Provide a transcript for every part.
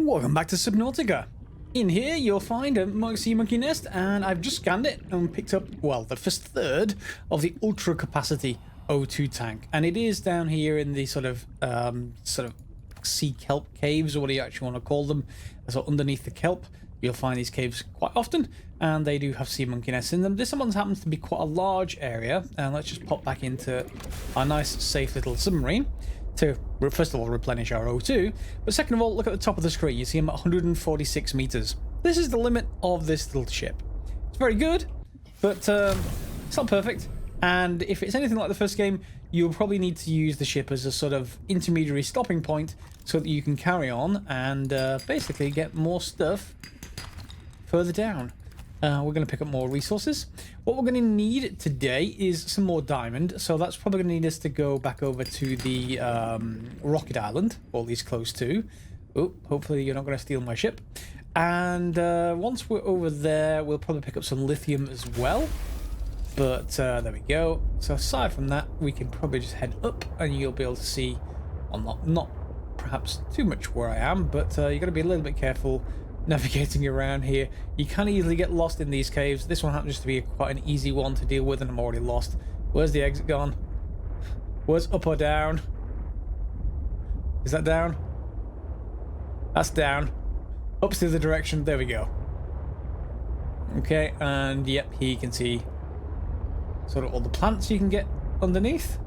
Welcome back to Subnautica. In here you'll find a sea monkey nest, and I've just scanned it and picked up, well, the first third of the ultra capacity O2 tank, and it is down here in the sort of sea kelp caves, or what do you actually want to call them. So underneath the kelp you'll find these caves quite often, and they do have sea monkey nests in them. This one happens to be quite a large area, and let's just pop back into our nice safe little submarine to first of all replenish our O2, but second of all, look at the top of the screen. You see I'm at 146 meters. This is the limit of this little ship. It's very good, but it's not perfect, and if it's anything like the first game, you'll probably need to use the ship as a sort of intermediary stopping point so that you can carry on and basically get more stuff further down. We're going to pick up more resources. What we're going to need today is some more diamond, so that's probably going to need us to go back over to the rocket island, or at least close to. Oh, hopefully you're not going to steal my ship. And once we're over there, we'll probably pick up some lithium as well. But there we go. So aside from that, we can probably just head up, and you'll be able to see, well, not perhaps too much where I am, but you're going to be a little bit careful navigating around here. You can easily get lost in these caves. This one happens to be quite an easy one to deal with, and I'm already lost. Where's the exit gone? Where's up or down? Is that down? That's down. Up's the other direction. There we go. Okay, and yep, here you can see sort of all the plants you can get underneath,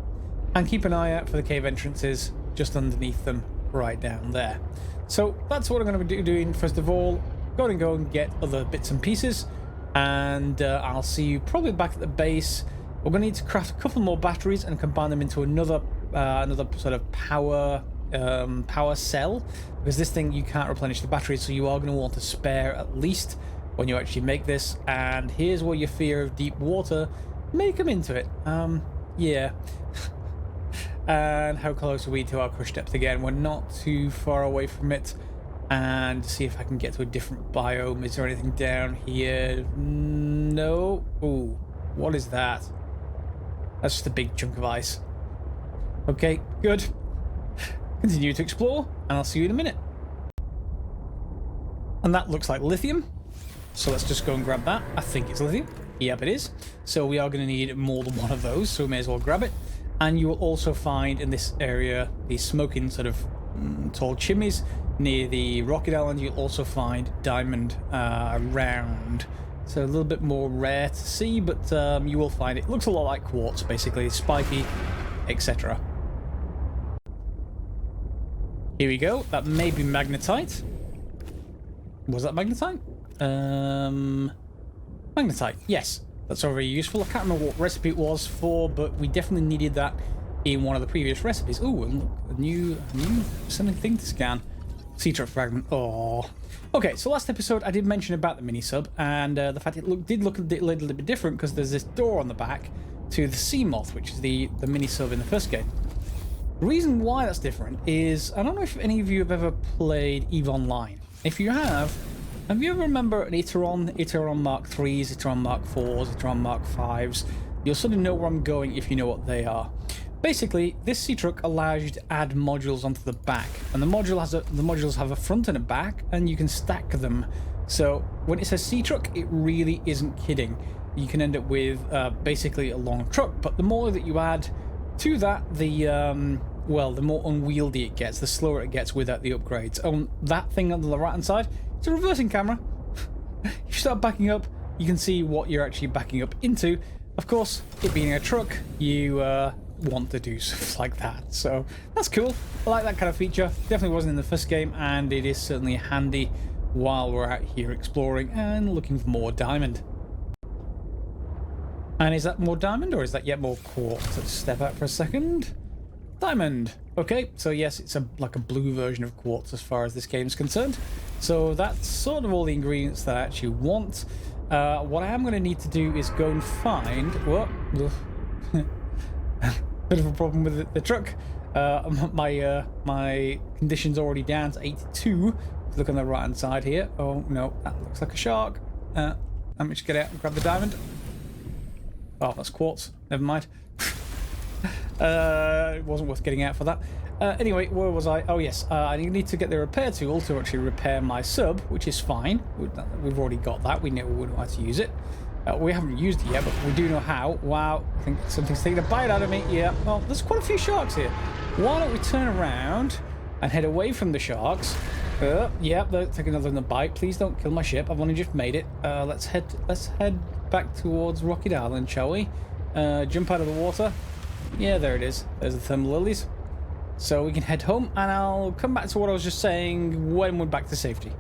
and keep an eye out for the cave entrances just underneath them right down there. So that's what I'm going to be doing first of all. Go and get other bits and pieces, and I'll see you probably back at the base. We're going to need to craft a couple more batteries and combine them into another sort of power cell, because this thing, you can't replenish the batteries, so you are going to want a spare at least when you actually make this. And here's where your fear of deep water may come into it. Yeah. And how close are we to our crush depth again? We're not too far away from it. And see if I can get to a different biome. Is there anything down here? No. Ooh, what is that? That's just a big chunk of ice. Okay, good. Continue to explore, and I'll see you in a minute. And that looks like lithium. So let's just go and grab that. I think it's lithium. Yep, it is. So we are going to need more than one of those, so we may as well grab it. And you will also find in this area these smoking sort of tall chimneys near the rocket island. You'll also find diamond around, so a little bit more rare to see, but you will find it. It looks a lot like quartz, basically, spiky, etc. Here we go. That may be magnetite. Was that magnetite? Magnetite, yes. That's all very useful. I can't remember what recipe it was for, but we definitely needed that in one of the previous recipes. Oh, and look, a new something thing to scan. Sea truck fragment. Oh. Okay, so last episode I did mention about the mini sub, and the fact it did look a little bit different because there's this door on the back to the sea moth, which is the mini sub in the first game. The reason why that's different is, I don't know if any of you have ever played EVE Online. If you have you ever remember an Iteron Mark 3s, Iteron Mark 4s, Iteron Mark 5s? You'll sort of know where I'm going if you know what they are. Basically, this sea truck allows you to add modules onto the back, and the modules have a front and a back, and you can stack them. So when it says sea truck, it really isn't kidding. You can end up with basically a long truck, but the more that you add to that, the more unwieldy it gets, the slower it gets without the upgrades. That thing on the right hand side, it's a reversing camera. If you start backing up, you can see what you're actually backing up into. Of course, it being a truck, you want to do stuff like that. So that's cool. I like that kind of feature. Definitely wasn't in the first game, and it is certainly handy while we're out here exploring and looking for more diamond. And is that more diamond, or is that yet more quartz? Let's step out for a second. Diamond. Okay, so yes, it's like a blue version of quartz as far as this game is concerned. So that's sort of all the ingredients that I actually want. What I am going to need to do is go and find... What? Bit of a problem with the truck. My condition's already down to 82. Look on the right hand side here. Oh no, that looks like a shark. Let me just get out and grab the diamond. Oh, that's quartz. Never mind. It wasn't worth getting out for that. Anyway, where was I? Oh yes, I need to get the repair tool to actually repair my sub, which is fine. We've already got that. We know how to use it. We haven't used it yet, but we do know how. Wow, I think something's taking a bite out of me. Yeah, well, there's quite a few sharks here. Why don't we turn around and head away from the sharks? Yeah, they're taking another bite. Please don't kill my ship. I've only just made it. Let's head back towards Rocket Island, shall we? Jump out of the water. Yeah, there it is. There's the thermal lilies. So we can head home, and I'll come back to what I was just saying when we're back to safety.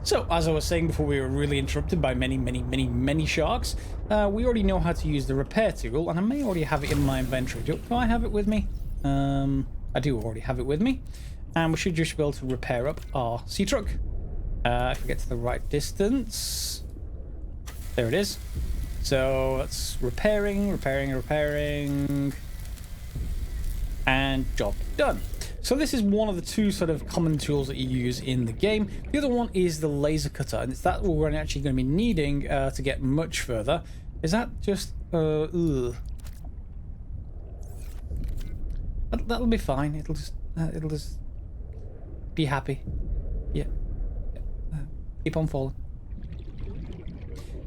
So, as I was saying before, we were really interrupted by many sharks. We already know how to use the repair tool, and I may already have it in my inventory. Do I have it with me? I do already have it with me. And we should just be able to repair up our sea truck. If we get to the right distance. There it is. So, that's repairing. And job done. So this is one of the two sort of common tools that you use in the game. The other one is the laser cutter, and it's that we're actually going to be needing to get much further. Is that just that'll be fine. It'll just be happy. Yeah. Keep on falling.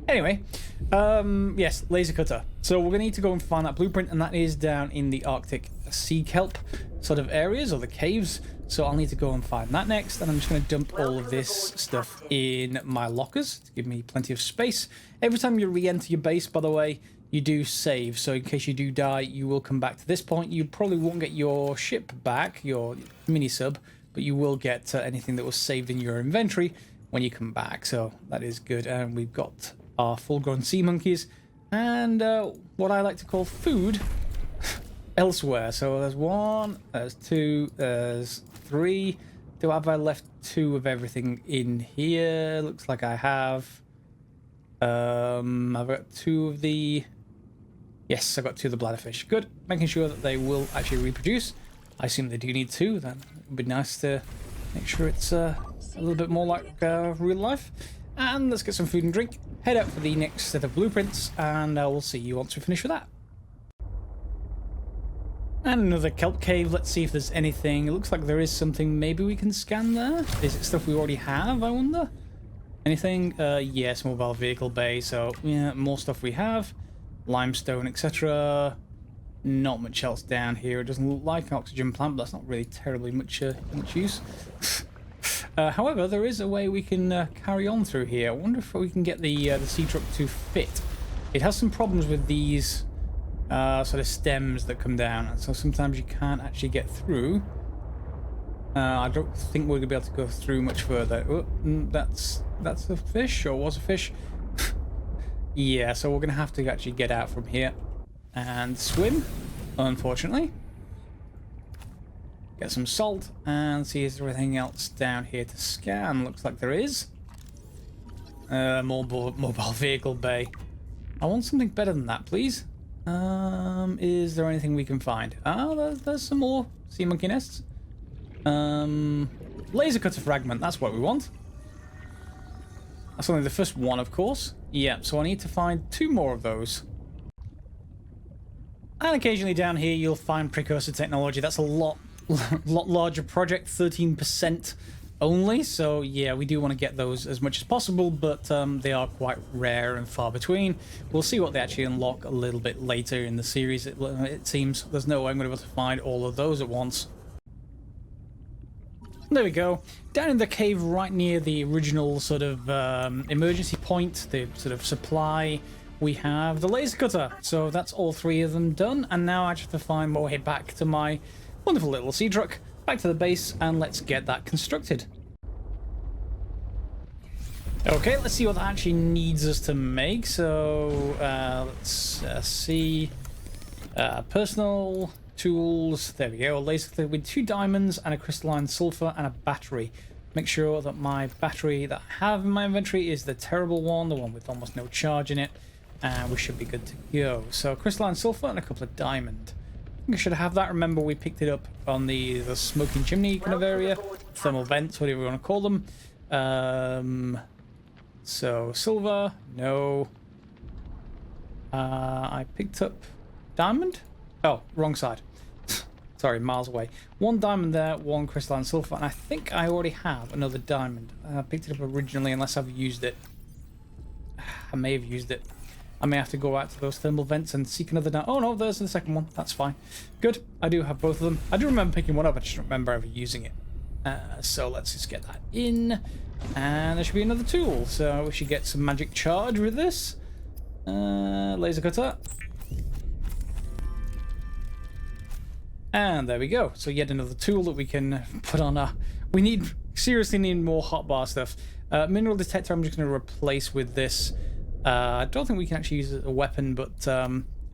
Anyway, yes, laser cutter. So we're going to need to go and find that blueprint, and that is down in the Arctic sea kelp sort of areas, or the caves. So I'll need to go and find that next, and I'm just going to dump all of this stuff in my lockers to give me plenty of space. Every time you re-enter your base, by the way, you do save. So in case you do die, you will come back to this point. You probably won't get your ship back, your mini sub, but you will get anything that was saved in your inventory when you come back. So that is good. And we've got our full-grown sea monkeys and what I like to call food elsewhere. So there's one, there's two, there's three. Have I left two of everything in here? Looks like I have. I've got two of the... Yes, I've got two of the bladderfish. Good. Making sure that they will actually reproduce. I assume they do need two. Then it would be nice to make sure it's a little bit more like real life. And let's get some food and drink. Head out for the next set of blueprints, and we'll see you once we finish with that. And another kelp cave. Let's see if there's anything. It looks like there is something maybe we can scan there. Is it stuff we already have, I wonder? Anything? Yes, mobile vehicle bay. So, yeah, more stuff we have. Limestone, etc. Not much else down here. It doesn't look like an oxygen plant, but that's not really terribly much use. However, there is a way we can carry on through here. I wonder if we can get the sea truck to fit. It has some problems with these sort of stems that come down, so sometimes you can't actually get through. I don't think we're going to be able to go through much further. Oh, that's a fish, or was a fish. Yeah, so we're going to have to actually get out from here and swim, unfortunately. Get some salt and see is there anything else down here to scan. Looks like there is. Mobile vehicle bay. I want something better than that, please. Is there anything we can find? There's some more sea monkey nests. Laser cutter fragment, that's what we want. That's only the first one, of course. Yeah, so I need to find two more of those. And occasionally down here you'll find precursor technology. That's a lot larger project, 13% only. So yeah, we do want to get those as much as possible, but they are quite rare and far between. We'll see what they actually unlock a little bit later in the series. It seems there's no way I'm going to be able to find all of those at once. There we go. Down in the cave right near the original sort of emergency point, the sort of supply, we have the laser cutter. So that's all three of them done. And now I just have to find my way back to my wonderful little sea truck, back to the base, and let's get that constructed. Okay, let's see what that actually needs us to make. So let's see. Personal tools. There we go. A laser cutter with 2 diamonds and a crystalline sulfur and a battery. Make sure that my battery that I have in my inventory is the terrible one, the one with almost no charge in it, and we should be good to go. So crystalline sulfur and a couple of diamond. I think I should have that. Remember, we picked it up on the smoking chimney kind of area, thermal vents, whatever you want to call them. So silver, no. I picked up diamond. Oh, wrong side. Sorry, miles away. One diamond there, one crystalline sulfur, and I think I already have another diamond. I picked it up originally, unless I've used it. I may have used it. I may have to go out to those thermal vents and seek another diamond. Oh no, there's the second one. That's fine. Good. I do have both of them. I do remember picking one up. I just don't remember ever using it. So let's just get that in. And there should be another tool. So we should get some magic charge with this. Laser cutter. And there we go. So yet another tool that we can put on our... We seriously need more hotbar stuff. Mineral detector I'm just going to replace with this. I don't think we can actually use it as a weapon, but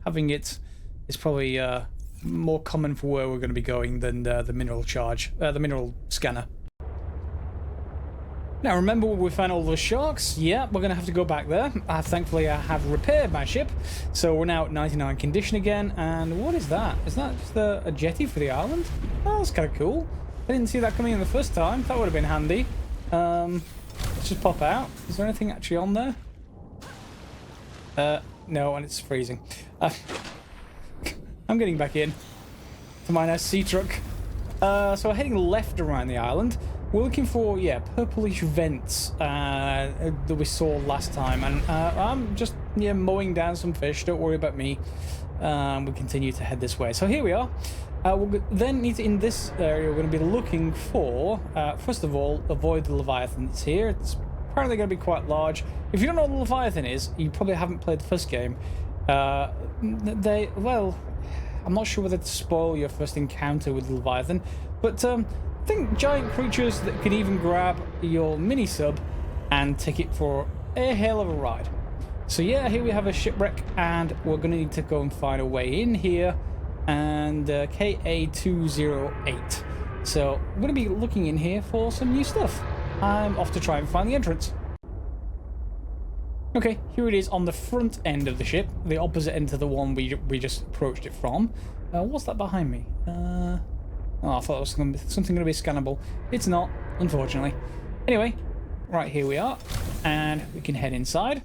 having it is probably more common for where we're going to be going than the mineral charge, the mineral scanner. Now remember where we found all those sharks? Yeah, we're going to have to go back there. Thankfully I have repaired my ship, so we're now at 99 condition again. And what is that? Is that just a jetty for the island? Oh, that's kind of cool. I didn't see that coming in the first time. That would have been handy. Let's just pop out. Is there anything actually on there? No, and it's freezing. I'm getting back in to my nice sea truck. So we're heading left around the island. We're looking for, yeah, purplish vents that we saw last time. And I'm just, yeah, mowing down some fish. Don't worry about me. We continue to head this way. So here we are. We'll then need to, in this area, we're going to be looking for, first of all, avoid the Leviathan that's here. It's apparently going to be quite large. If you don't know what the Leviathan is, you probably haven't played the first game. Well, I'm not sure whether to spoil your first encounter with the Leviathan, but think giant creatures that could even grab your mini sub and take it for a hell of a ride. So yeah, here we have a shipwreck, and we're going to need to go and find a way in here. And KA208. So we're going to be looking in here for some new stuff. I'm off to try and find the entrance. Okay, here it is on the front end of the ship, the opposite end to the one we just approached it from. What's that behind me? Oh, I thought it was something going to be scannable. It's not, unfortunately. Anyway, right here we are, and we can head inside.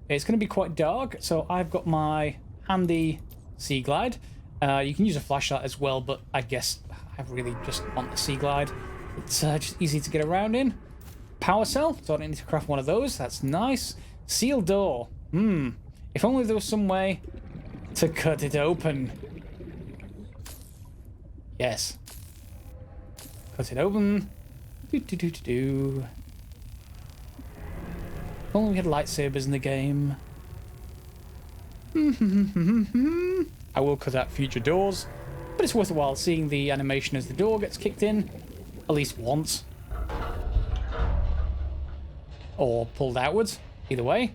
It's going to be quite dark, so I've got my handy Sea Glide. You can use a flashlight as well, but I guess I really just want the Sea Glide. It's just easy to get around in. Power cell, so I don't need to craft one of those. That's nice. Sealed door. If only there was some way to cut it open. Yes. Cut it open. If only we had lightsabers in the game. I will cut out future doors, but it's worth a while seeing the animation as the door gets kicked in, at least once. Or pulled outwards, either way.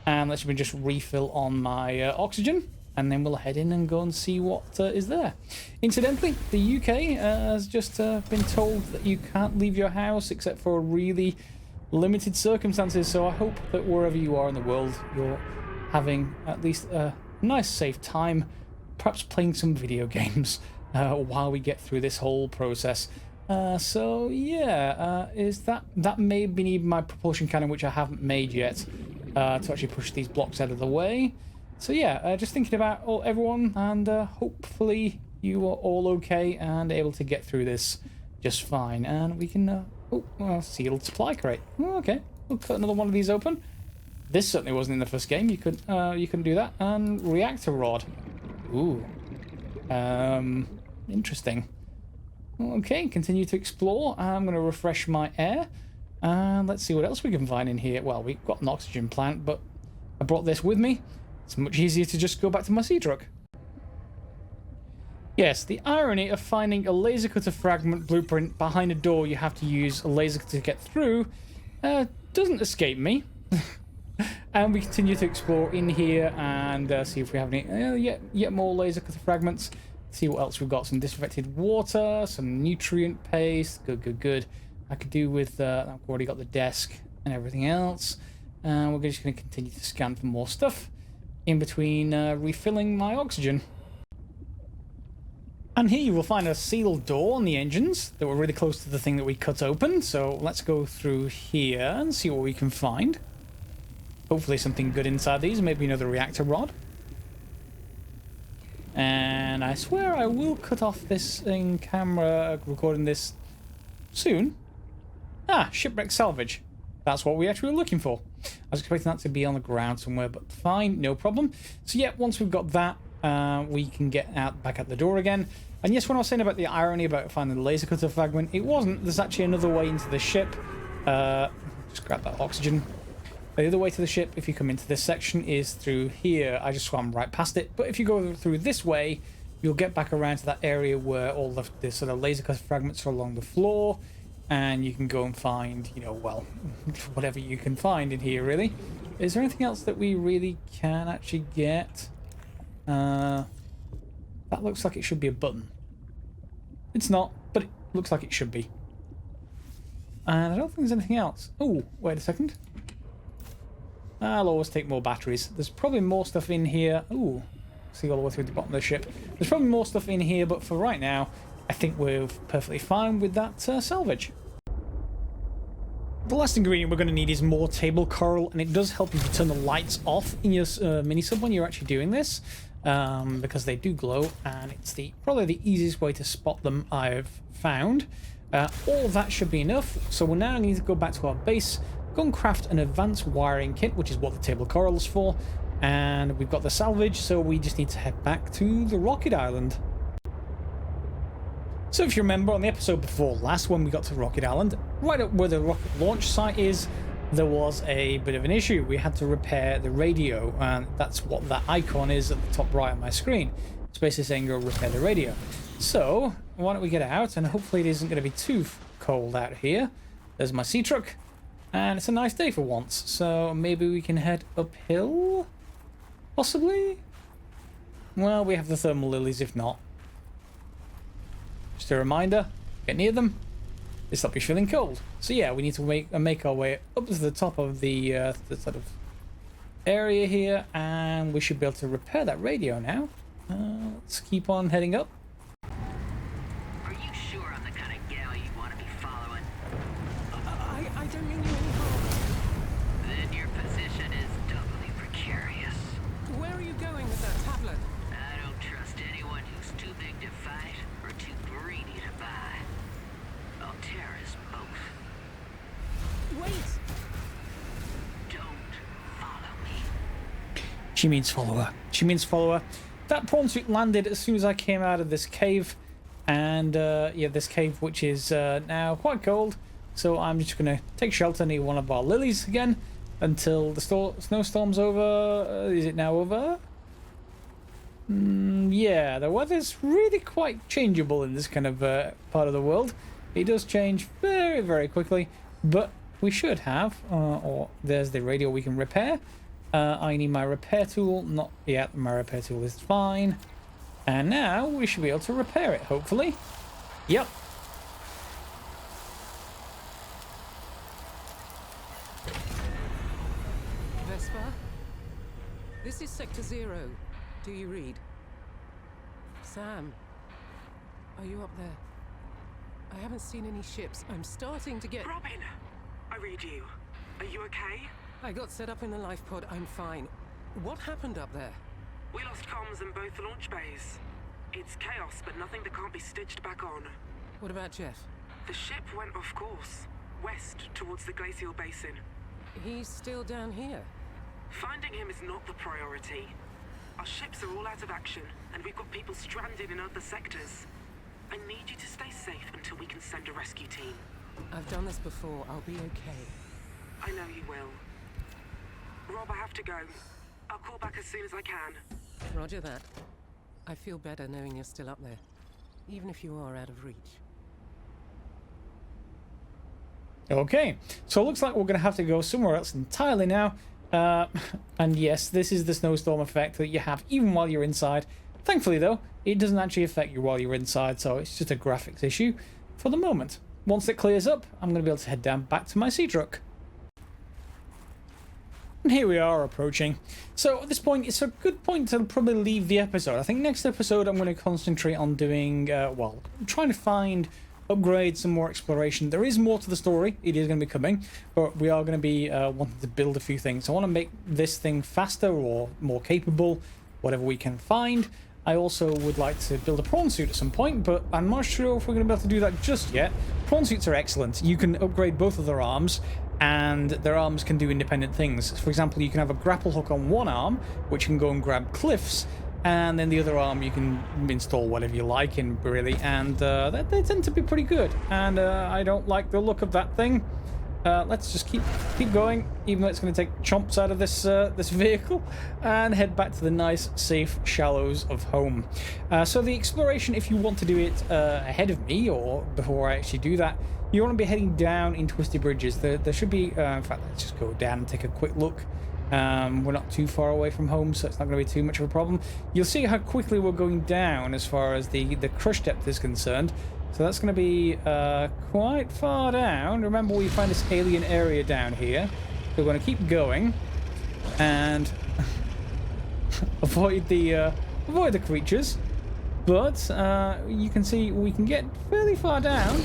And let's just refill on my oxygen, and then we'll head in and go and see what is there. Incidentally, the UK has just been told that you can't leave your house except for really limited circumstances, so I hope that wherever you are in the world, you're having at least a nice safe time, perhaps playing some video games while we get through this whole process. So yeah, that may be my propulsion cannon, which I haven't made yet, to actually push these blocks out of the way. So yeah, just thinking about everyone, and hopefully you are all okay and able to get through this just fine. And we can sealed supply crate. Oh, okay, we'll cut another one of these open. This certainly wasn't in the first game. You couldn't do that. And reactor rod. Ooh. Interesting. Okay, continue to explore. I'm going to refresh my air. And let's see what else we can find in here. Well, we've got an oxygen plant, but I brought this with me. It's much easier to just go back to my sea truck. Yes, the irony of finding a laser cutter fragment blueprint behind a door you have to use a laser cutter to get through doesn't escape me. And we continue to explore in here and see if we have any yet more laser cutter fragments. See what else we've got. Some disinfected water, some nutrient paste. Good. I could do with I've already got the desk and everything else. And we're just going to continue to scan for more stuff in between refilling my oxygen. And here you will find a sealed door on the engines that were really close to the thing that we cut open. So let's go through here and see what we can find. Hopefully something good inside these, maybe another reactor rod. And I swear I will cut off this in camera recording this soon. Ah, shipwreck salvage. That's what we actually were looking for. I was expecting that to be on the ground somewhere, but fine, no problem. So yeah, once we've got that, we can get out back at the door again. And yes, when I was saying about the irony about finding the laser cutter fragment, it wasn't. There's actually another way into the ship. Just grab that oxygen. The other way to the ship, if you come into this section, is through here. I just swam right past it. But if you go through this way, you'll get back around to that area where all the sort of laser cutter fragments are along the floor. And you can go and find, you know, well, whatever you can find in here, really. Is there anything else that we really can actually get? That looks like it should be a button. It's not, but it looks like it should be. And I don't think there's anything else. Oh, wait a second. I'll always take more batteries. There's probably more stuff in here. Ooh, see all the way through the bottom of the ship. There's probably more stuff in here, but for right now, I think we're perfectly fine with that salvage. The last ingredient we're going to need is more table coral, and it does help you to turn the lights off in your mini-sub when you're actually doing this, because they do glow, and it's probably the easiest way to spot them I've found. All of that should be enough, so we'll now need to go back to our base, go and craft an advanced wiring kit, which is what the table coral is for, and we've got the salvage, so we just need to head back to the rocket island. So if you remember on the episode before last, when we got to Rocket Island, right up where the rocket launch site is, there was a bit of an issue. We had to repair the radio, and that's what that icon is at the top right of my screen. It's basically saying go repair the radio. So why don't we get out, and hopefully it isn't going to be too cold out here. There's my sea truck, and it's a nice day for once. So maybe we can head uphill, possibly? Well, we have the thermal lilies if not. Just a reminder, get near them, they stop you feeling cold. So yeah, we need to make our way up to the top of the sort of area here, and we should be able to repair that radio now. Let's keep on heading up. Are you sure I'm the kind of gal you want to be following? I don't mean you any harm. Then your position is doubly precarious. Where are you going with that tablet? I don't trust anyone who's too big to fight or too greedy to buy. I'll tear us both. Wait! Don't follow me. She means follower. She means follower. That prawn suit landed as soon as I came out of this cave, and yeah, this cave which is now quite cold, so I'm just gonna take shelter near one of our lilies again until the snowstorm's over. Is it now over? Yeah, the weather's really quite changeable in this kind of part of the world. It does change very, very quickly, but we should have, or there's the radio we can repair. I need my repair tool. Not yet, my repair tool is fine. And now we should be able to repair it, hopefully. Yep. Vespa? This is Sector 0. Do you read? Sam, are you up there? I haven't seen any ships. I'm starting to get... Robin! I read you. Are you okay? I got set up in the life pod. I'm fine. What happened up there? We lost comms in both launch bays. It's chaos, but nothing that can't be stitched back on. What about Jeff? The ship went off course, west towards the glacial basin. He's still down here. Finding him is not the priority. Our ships are all out of action, and we've got people stranded in other sectors. I need you to stay safe until we can send a rescue team. I've done this before. I'll be okay. I know you will. Rob, I have to go. I'll call back as soon as I can. Roger that. I feel better knowing you're still up there, even if you are out of reach. Okay, so it looks like we're going to have to go somewhere else entirely now. And yes, this is the snowstorm effect that you have even while you're inside. Thankfully, though, it doesn't actually affect you while you're inside, so it's just a graphics issue for the moment. Once it clears up, I'm going to be able to head down back to my sea truck. And here we are approaching. So at this point, it's a good point to probably leave the episode. I think next episode I'm going to concentrate on doing, well, trying to find upgrades, some more exploration. There is more to the story. It is going to be coming, but we are going to be wanting to build a few things. I want to make this thing faster or more capable, whatever we can find. I also would like to build a prawn suit at some point, but I'm not sure if we're going to be able to do that just yet. Prawn suits are excellent. You can upgrade both of their arms, and their arms can do independent things. For example, you can have a grapple hook on one arm, which can go and grab cliffs, and then the other arm you can install whatever you like in, really, and they tend to be pretty good. And I don't like the look of that thing. Let's just keep going, even though it's going to take chomps out of this this vehicle, and head back to the nice, safe shallows of home. So the exploration, if you want to do it ahead of me or before I actually do that, you want to be heading down in Twisty Bridges. There should be, in fact, let's just go down and take a quick look. We're not too far away from home, so it's not going to be too much of a problem. You'll see how quickly we're going down as far as the crush depth is concerned. So that's going to be quite far down. Remember, we find this alien area down here. So we're going to keep going and avoid the creatures. But you can see we can get fairly far down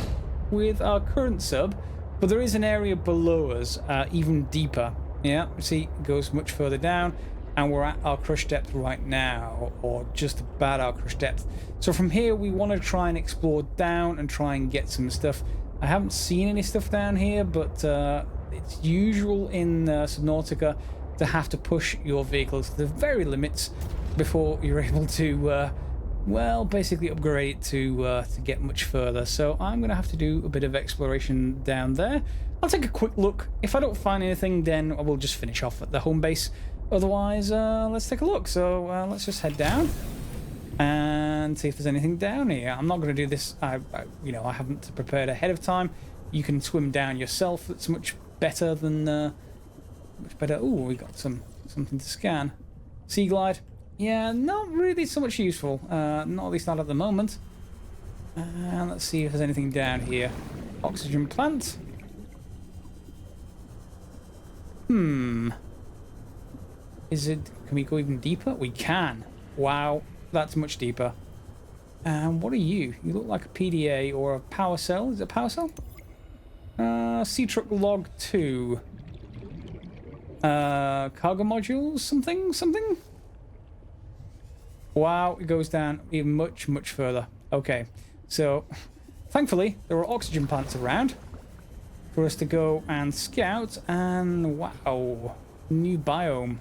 with our current sub. But there is an area below us, even deeper. Yeah, see, it goes much further down. And we're at our crush depth right now, or just about our crush depth. So from here, we want to try and explore down and try and get some stuff. I haven't seen any stuff down here, but it's usual in Subnautica to have to push your vehicles to the very limits before you're able to, well, basically upgrade it to get much further. So I'm going to have to do a bit of exploration down there. I'll take a quick look. If I don't find anything, then I will just finish off at the home base. Otherwise, let's take a look. So let's just head down and see if there's anything down here. I'm not going to do this. I haven't prepared ahead of time. You can swim down yourself. That's much better than much better. Oh, we got something to scan. Sea glide. Yeah, not really so much useful. Not at least not at the moment. Let's see if there's anything down here. Oxygen plant. Can we go even deeper? We can. Wow, that's much deeper. And what are you? You look like a PDA or a power cell. Is it a power cell? Sea truck log 2. Cargo modules? Something? Wow, it goes down even much further. Okay, so thankfully there are oxygen plants around for us to go and scout. And wow, new biome.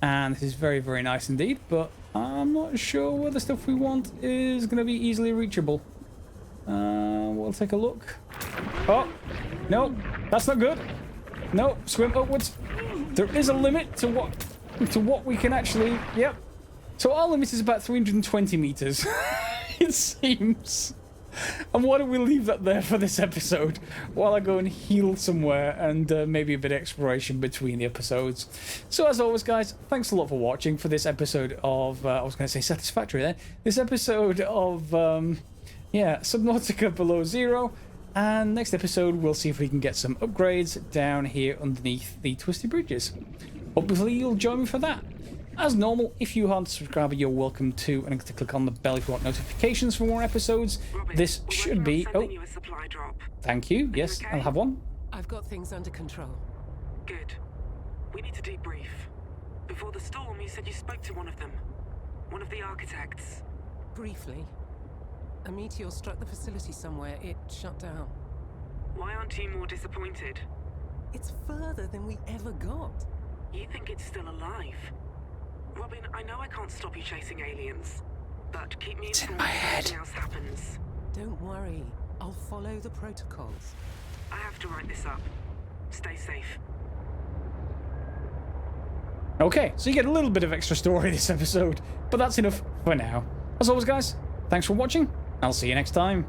And this is very, very nice indeed, but I'm not sure where the stuff we want is going to be easily reachable. We'll take a look. Oh, no, that's not good. No, swim upwards. There is a limit to what we can actually... Yep. So our limit is about 320 meters, it seems. And why don't we leave that there for this episode while I go and heal somewhere and maybe a bit of exploration between the episodes. So as always, guys, thanks a lot for watching for this episode of, I was going to say Satisfactory there, this episode of, Subnautica Below Zero. And next episode, we'll see if we can get some upgrades down here underneath the Twisty Bridges. Hopefully you'll join me for that. As normal, if you aren't a subscriber, you're welcome to click on the bell if you want notifications for more episodes. Robin, This should be... sending you a supply drop. Thank you. Yes, okay? I'll have one. I've got things under control. Good. We need to debrief. Before the storm, you said you spoke to one of them. One of the architects. Briefly, a meteor struck the facility somewhere. It shut down. Why aren't you more disappointed? It's further than we ever got. You think it's still alive? Robin, I know I can't stop you chasing aliens, but keep me informed if anything else happens. Don't worry. I'll follow the protocols. I have to write this up. Stay safe. Okay, so you get a little bit of extra story this episode, but that's enough for now. As always, guys, thanks for watching. I'll see you next time.